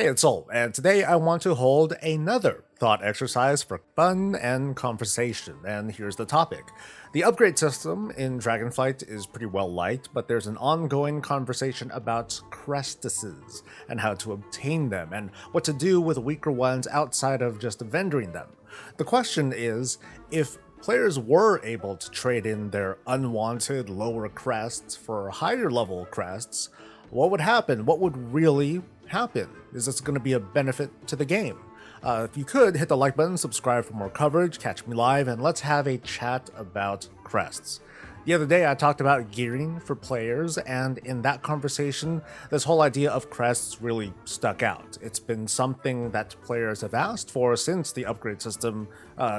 Hey, it's Soul, and today I want to hold another thought exercise for fun and conversation, and here's the topic. The upgrade system in Dragonflight is pretty well liked, but there's an ongoing conversation about crestesses and how to obtain them, and what to do with weaker ones outside of just vendoring them. The question is, if players were able to trade in their unwanted lower crests for higher level crests, what would happen? What would really happen? Is this going to be a benefit to the game? If you could, hit the like button, subscribe for more coverage, catch me live, and let's have a chat about crests. The other day I talked about gearing for players, and in that conversation, this whole idea of crests really stuck out. It's been something that players have asked for since the upgrade system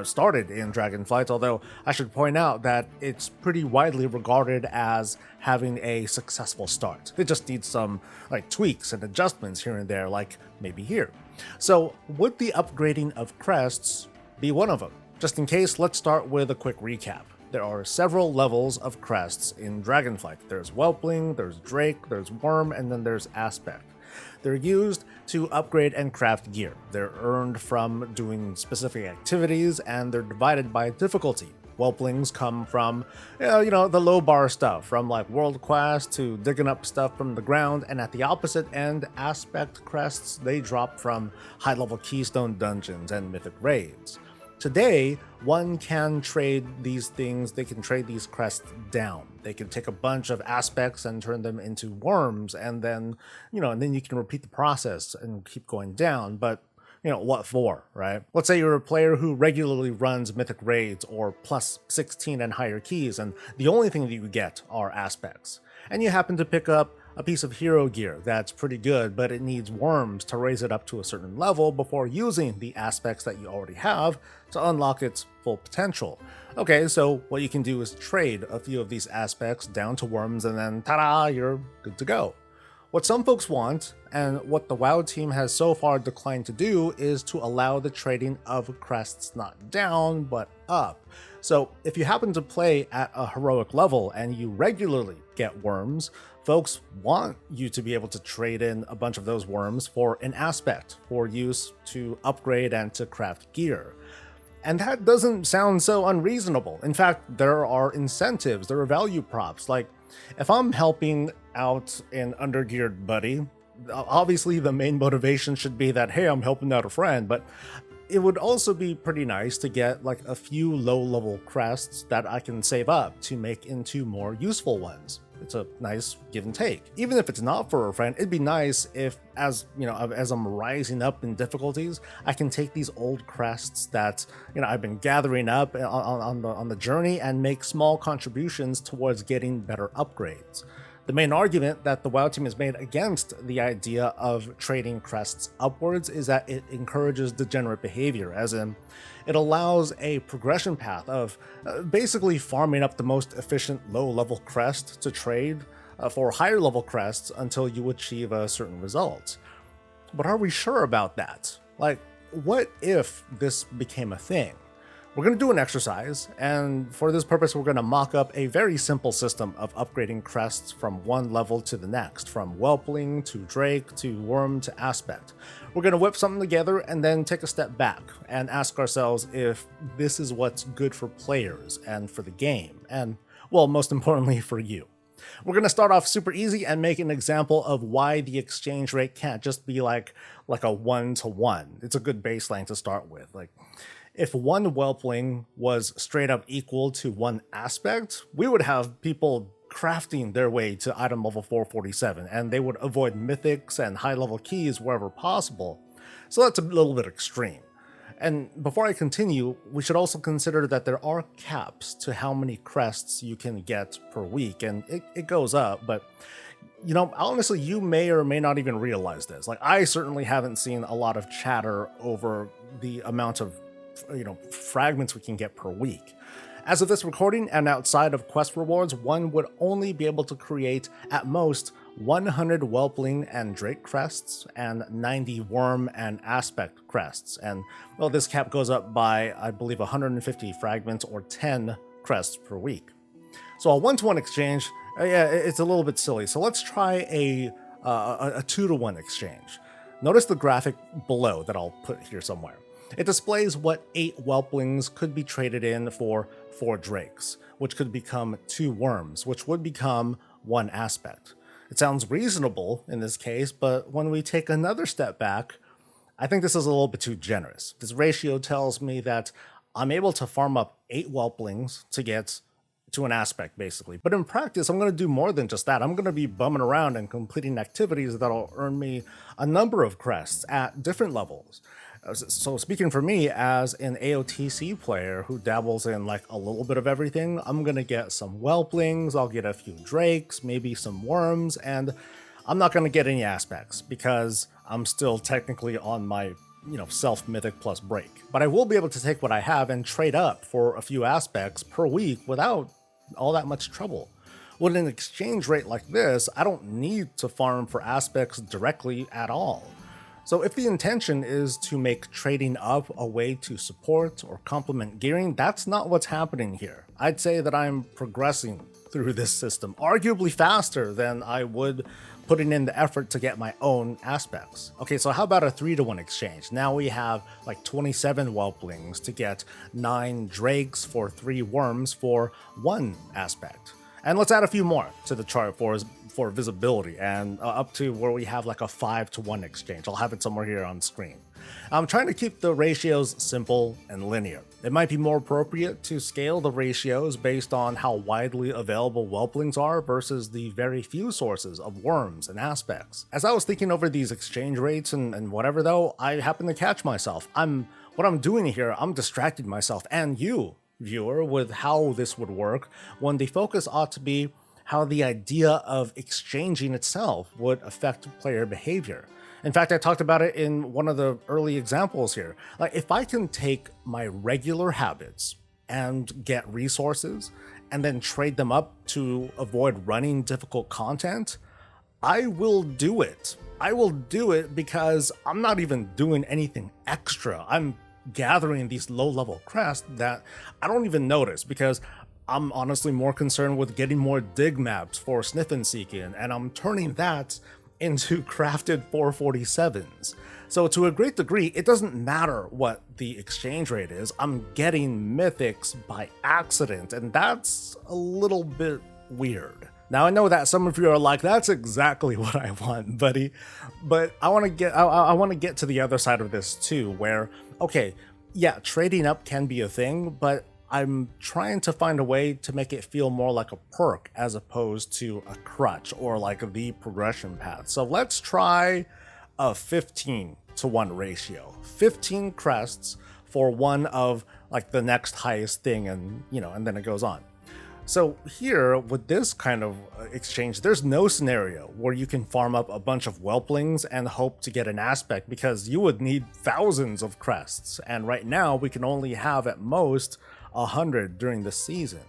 started in Dragonflight, although I should point out that it's pretty widely regarded as having a successful start. It just needs some tweaks and adjustments here and there, like maybe here. So would the upgrading of crests be one of them? Just in case, let's start with a quick recap. There are several levels of crests in Dragonflight. There's Whelpling, there's Drake, there's Worm, and then there's Aspect. They're used to upgrade and craft gear. They're earned from doing specific activities, and they're divided by difficulty. Whelplings come from, the low bar stuff, from like world quests to digging up stuff from the ground, and at the opposite end, Aspect crests, they drop from high-level keystone dungeons and mythic raids. Today, one can trade these things, they can trade these crests down. They can take a bunch of aspects and turn them into worms, and then, and then you can repeat the process and keep going down, but what for, right? Let's say you're a player who regularly runs mythic raids or plus 16 and higher keys, and the only thing that you get are aspects. And you happen to pick up a piece of hero gear that's pretty good, but it needs worms to raise it up to a certain level before using the aspects that you already have to unlock its full potential. Okay, so what you can do is trade a few of these aspects down to worms, and then ta-da, you're good to go. What some folks want, and what the WoW team has so far declined to do, is to allow the trading of crests not down, but up. So if you happen to play at a heroic level and you regularly get worms, folks want you to be able to trade in a bunch of those worms for an aspect for use to upgrade and to craft gear. And that doesn't sound so unreasonable. In fact, there are incentives, there are value props. Like, if I'm helping out an undergeared buddy, obviously the main motivation should be that, hey, I'm helping out a friend, but it would also be pretty nice to get like a few low-level crests that I can save up to make into more useful ones. It's a nice give and take. Even if it's not for a friend, it'd be nice if, as I'm rising up in difficulties, I can take these old crests that I've been gathering up on the journey and make small contributions towards getting better upgrades. The main argument that the WoW team has made against the idea of trading crests upwards is that it encourages degenerate behavior, as in, it allows a progression path of basically farming up the most efficient low-level crest to trade for higher-level crests until you achieve a certain result. But are we sure about that? Like, what if this became a thing? We're going to do an exercise, and for this purpose we're going to mock up a very simple system of upgrading crests from one level to the next, from Whelpling to Drake to Worm to Aspect. We're going to whip something together and then take a step back and ask ourselves if this is what's good for players and for the game, and, well, most importantly for you. We're going to start off super easy and make an example of why the exchange rate can't just be like a 1-to-1. It's a good baseline to start with. If one Whelpling was straight up equal to one aspect, we would have people crafting their way to item level 447, and they would avoid mythics and high level keys wherever possible. So that's a little bit extreme. And before I continue, we should also consider that there are caps to how many crests you can get per week, and it goes up, but honestly, you may or may not even realize this. I certainly haven't seen a lot of chatter over the amount of fragments we can get per week. As of this recording, and outside of quest rewards, one would only be able to create at most 100 Whelpling and Drake crests and 90 Worm and Aspect crests. And well, this cap goes up by, I believe, 150 fragments or 10 crests per week. So a 1-to-1 exchange, it's a little bit silly. So let's try a 2-to-1 exchange. Notice the graphic below that I'll put here somewhere. It displays what 8 whelplings could be traded in for 4 drakes, which could become 2 worms, which would become 1 aspect. It sounds reasonable in this case, but when we take another step back, I think this is a little bit too generous. This ratio tells me that I'm able to farm up 8 whelplings to get to an aspect, basically. But in practice, I'm going to do more than just that. I'm going to be bumming around and completing activities that'll earn me a number of crests at different levels. So speaking for me as an AOTC player who dabbles in like a little bit of everything, I'm going to get some whelplings, I'll get a few drakes, maybe some worms, and I'm not going to get any aspects because I'm still technically on my self mythic plus break. But I will be able to take what I have and trade up for a few aspects per week without all that much trouble. With an exchange rate like this, I don't need to farm for aspects directly at all. So if the intention is to make trading up a way to support or complement gearing, that's not what's happening here. I'd say that I'm progressing through this system, arguably faster than I would putting in the effort to get my own aspects. Okay, so how about a 3-to-1 exchange? Now we have like 27 whelplings to get 9 drakes for 3 worms for 1 aspect. And let's add a few more to the chart for visibility, and up to where we have like a 5-to-1 exchange. I'll have it somewhere here on screen. I'm trying to keep the ratios simple and linear. It might be more appropriate to scale the ratios based on how widely available whelplings are versus the very few sources of worms and aspects. As I was thinking over these exchange rates and whatever though, I happen to catch myself. What I'm doing here, I'm distracting myself and you, viewer, with how this would work when the focus ought to be how the idea of exchanging itself would affect player behavior. In fact, I talked about it in one of the early examples here. Like, if I can take my regular habits and get resources and then trade them up to avoid running difficult content, I will do it. I will do it because I'm not even doing anything extra. I'm gathering these low-level crests that I don't even notice because I'm honestly more concerned with getting more dig maps for sniff and seek in, and I'm turning that into crafted 447s. So to a great degree, it doesn't matter what the exchange rate is, I'm getting mythics by accident, and that's a little bit weird. Now I know that some of you are like, that's exactly what I want, buddy. But I want to get to the other side of this too, where, okay, yeah, trading up can be a thing, but I'm trying to find a way to make it feel more like a perk as opposed to a crutch or like the progression path. So let's try a 15-to-1 ratio. 15 crests for one of like the next highest thing, and and then it goes on. So here, with this kind of exchange, there's no scenario where you can farm up a bunch of whelplings and hope to get an aspect, because you would need thousands of crests, and right now we can only have at most 100 during the season.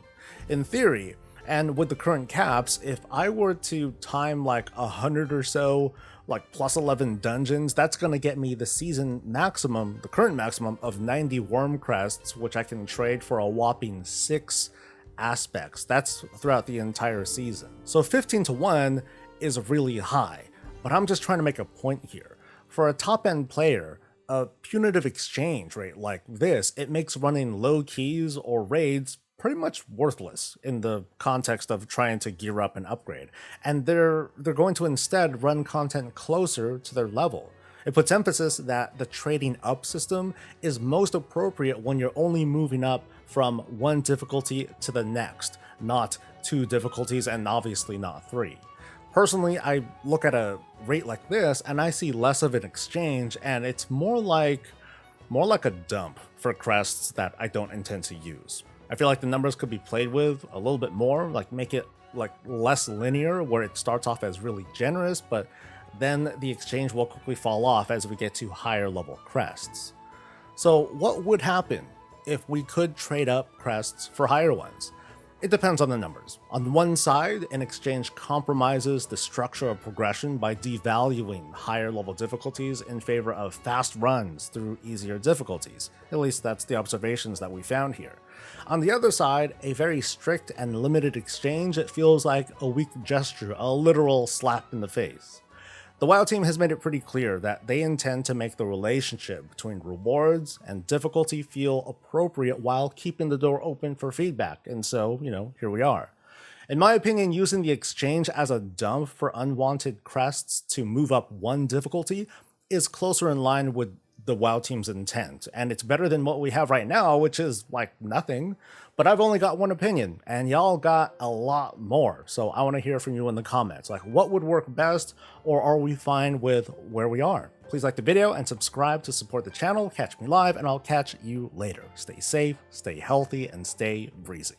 In theory, and with the current caps, if I were to time like 100 or so, like plus 11 dungeons, that's going to get me the season maximum, the current maximum of 90 worm crests, which I can trade for a whopping 6 aspects. That's throughout the entire season. So 15-to-1 is really high, but I'm just trying to make a point here. For a top-end player, a punitive exchange rate like this, it makes running low keys or raids pretty much worthless in the context of trying to gear up and upgrade. And they're going to instead run content closer to their level. It puts emphasis that the trading up system is most appropriate when you're only moving up from one difficulty to the next, not 2 difficulties and obviously not 3. Personally, I look at a rate like this and I see less of an exchange, and it's more like a dump for crests that I don't intend to use. I feel like the numbers could be played with a little bit more, like make it like less linear where it starts off as really generous, but then the exchange will quickly fall off as we get to higher level crests. So what would happen if we could trade up crests for higher ones? It depends on the numbers. On one side, an exchange compromises the structure of progression by devaluing higher level difficulties in favor of fast runs through easier difficulties. At least that's the observations that we found here. On the other side, a very strict and limited exchange, it feels like a weak gesture, a literal slap in the face. The WoW team has made it pretty clear that they intend to make the relationship between rewards and difficulty feel appropriate while keeping the door open for feedback, and so, here we are. In my opinion, using the exchange as a dump for unwanted crests to move up one difficulty is closer in line with the WoW team's intent, and it's better than what we have right now, which is like nothing. But I've only got one opinion, and y'all got a lot more, so I want to hear from you in the comments. Like, what would work best, or are we fine with where we are? Please like the video and subscribe to support the channel. Catch me live, and I'll catch you later. Stay safe, stay healthy, and stay breezy.